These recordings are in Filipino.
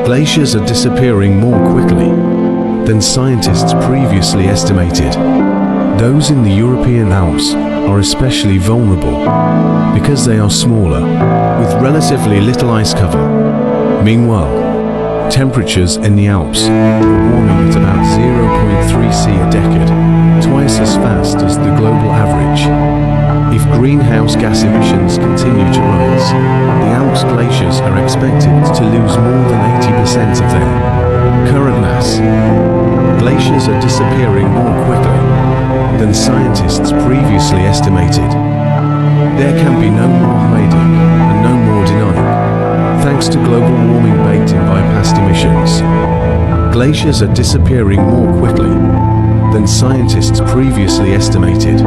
Glaciers are disappearing more quickly than scientists previously estimated. Those in the European Alps are especially vulnerable because they are smaller, with relatively little ice cover. Meanwhile, temperatures in the Alps are warming at about 0.3 C a decade, twice as fast as the global average. If greenhouse gas emissions continue to rise, the Alps glaciers are expected to lose more than 80% of their current mass. Glaciers are disappearing more quickly than scientists previously estimated. There can be no more hiding and no more denying, thanks to global warming baked in by past emissions. Glaciers are disappearing more quickly than scientists previously estimated.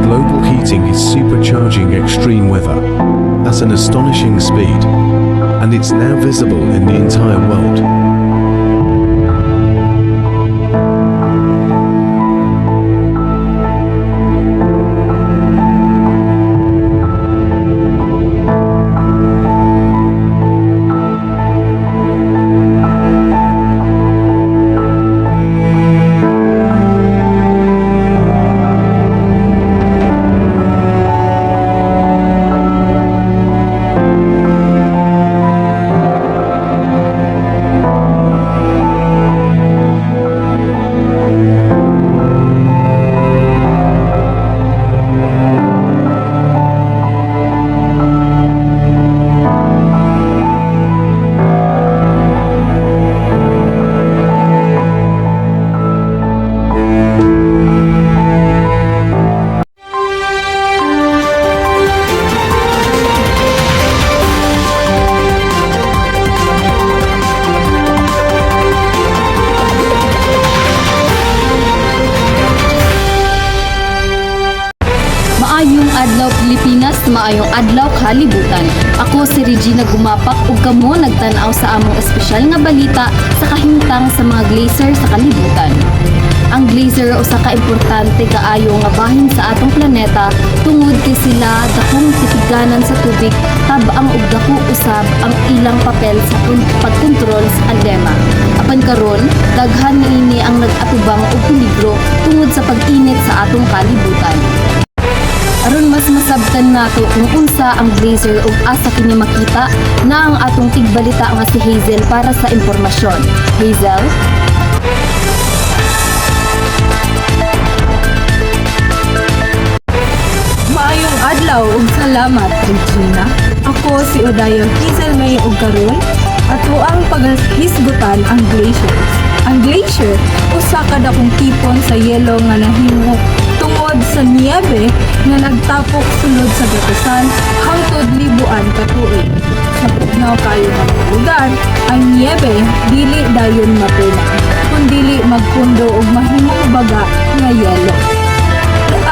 Global heating is supercharging extreme weather at an astonishing speed, and it's now visible in the entire world. Maayong adlaw Pilipinas, maayong adlaw kalibutan. Ako si Regina Gumapak ug kamo nagtan-aw sa among espesyal nga balita sa kahimtang sa mga glacier sa kalibutan. Ang glacier usa ka importante kaayo nga bahin sa atong planeta tungod kay sila dakong titiganan sa tubig tab-ang ug dako usab ang ilang papel sa pagkontrol sa aldema. Apan karon, daghan niini ang nag-atubang og peligro tungod sa pag-init sa atong kalibutan. Aron mas masabtan nato kung unsa ang glacier ug asa kini makita, na ang atong tigbalita nga si Hazel para sa impormasyon. Hazel? Maayong adlaw ug salamat, Regina. Ako si Odayo Hazel May ug karon ato ang paghisgutan ang glaciers. Ang glacier usa ka dakong tipon sa yelo nga nahimo tungod sa niyebe nga nagtapok sulod sa gatusan hangtod libuan ka tuig. Sa bugnaw kayo nga mga lugar, ang niyebe dili dayon mapuna, kundili magpundo og mahimong baga nga yelo.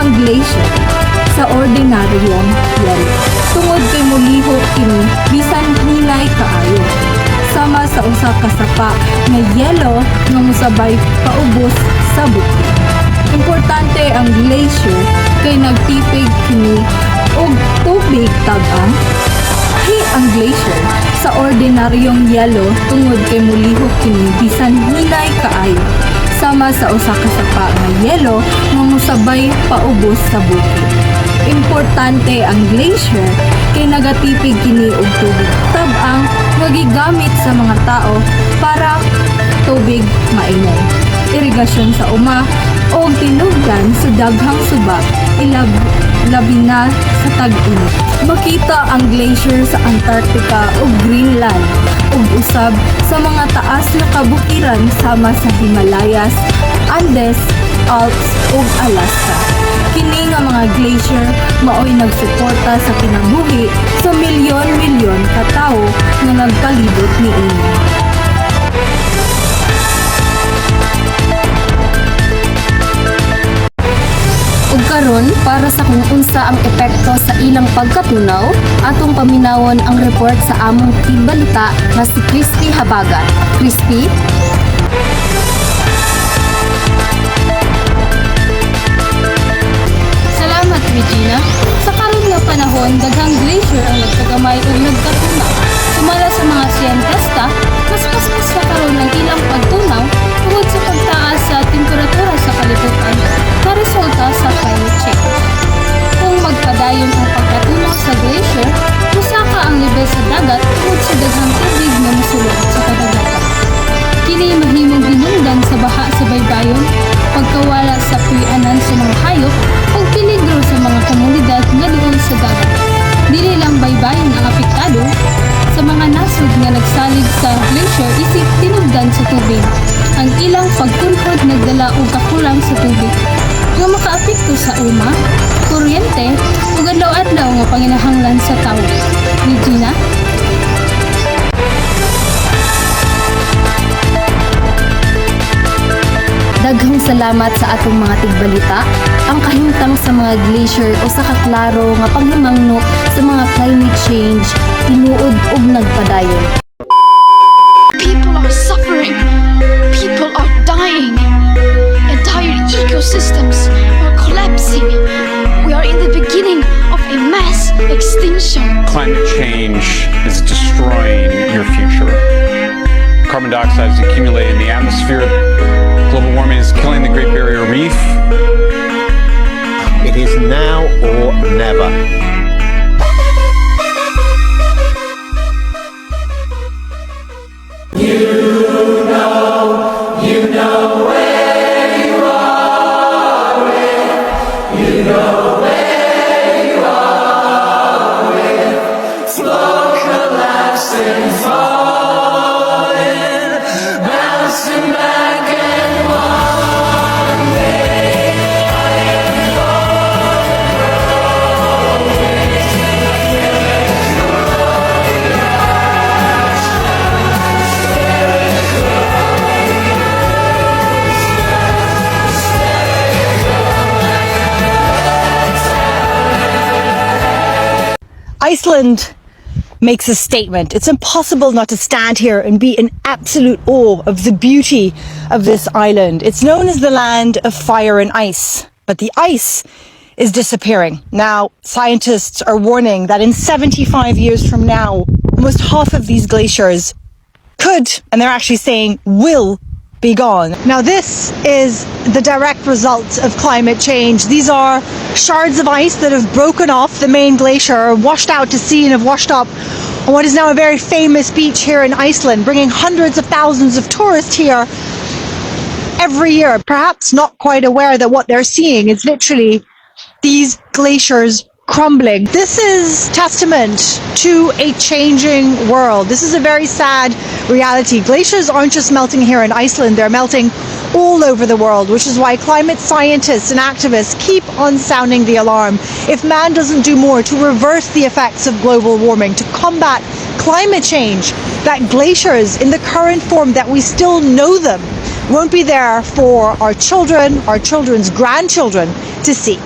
Ang glacier sa ordinaryong yelo tungod kay mulihok kini bisan hinay kaayo, sama sa usa ka sapa nga yelo nga mosabay paubos sa bukid. Importante ang glacier kay nagtipig kini og tubig tab-ang. Ang glacier sa ordinaryong yelo tungod kay mulihok kini bisan hinay kaayo, sama sa usa ka sapa nga yelo nga mosabay paubos sa bukid. Importante ang glacier kay nagatipig kini og tubig tab-ang nga gigamit sa mga tao para tubig mainom, irigasyon sa uma o tinugdan sa daghang suba, labi na sa tag-init. Makita ang glacier sa Antarctica o Greenland ug usab sa mga taas na kabukiran sama sa Himalayas, Andes, Alps ug Alaska. Kini nga mga glacier maoy nagsuporta sa kinabuhi sa milyon-milyon ka tawo nga nagpalibot niini. Ug karon, para sa kung unsa ang epekto sa ilang pagkatunaw, atong paminawon ang report sa among tigbalita na si Crispy Habagat. Crispy? Salamat, Regina. Sa karon nga panahon, daghang glacier ang nagkagamay ug nagkatunaw. Sumala sa mga siyentista, mas dagat tungod sa daghang tubig nga mosulod sa kadagatan. Kini mahimong hinungdan sa baha sa baybayon, pagkawala sa puy-anan sa mga hayop, ug peligro sa mga komunidad nga duol sa dagat. Dili lang baybayon ang apektado, sa mga nasod nga nagsalig sa glacier isip tinubdan sa tubig. Ang ilang pagkunhod nagdala og kakulang sa tubig nga makaapekto sa uma, kuryente ug adlaw-adlaw nga panginahanglan sa tawo. Regina? Daghang salamat sa atong mga tigbalita. Ang kahimtang sa mga glacier o sa kaklaro nga panghimangno sa mga climate change tinuod ug nagpadayon. People are suffering. People are dying. Entire ecosystems are collapsing. We are in the beginning of a mass extinction. Climate change is destroying your future. Carbon dioxide is accumulating in the atmosphere. Global warming is killing the Great Barrier Reef. It is now or never. Iceland makes a statement. It's impossible not to stand here and be in absolute awe of the beauty of this island. It's known as the land of fire and ice, but the ice is disappearing. Now, scientists are warning that in 75 years from now, almost half of these glaciers could, and they're actually saying will, be gone. Now, this is the direct result of climate change. These are shards of ice that have broken off the main glacier, washed out to sea, and have washed up on what is now a very famous beach here in Iceland, bringing hundreds of thousands of tourists here every year, perhaps not quite aware that what they're seeing is literally these glaciers crumbling. This is testament to a changing world. This is a very sad reality. Glaciers aren't just melting here in Iceland, they're melting all over the world, which is why climate scientists and activists keep on sounding the alarm. If man doesn't do more to reverse the effects of global warming, to combat climate change, that glaciers in the current form that we still know them won't be there for our children, our children's grandchildren to see.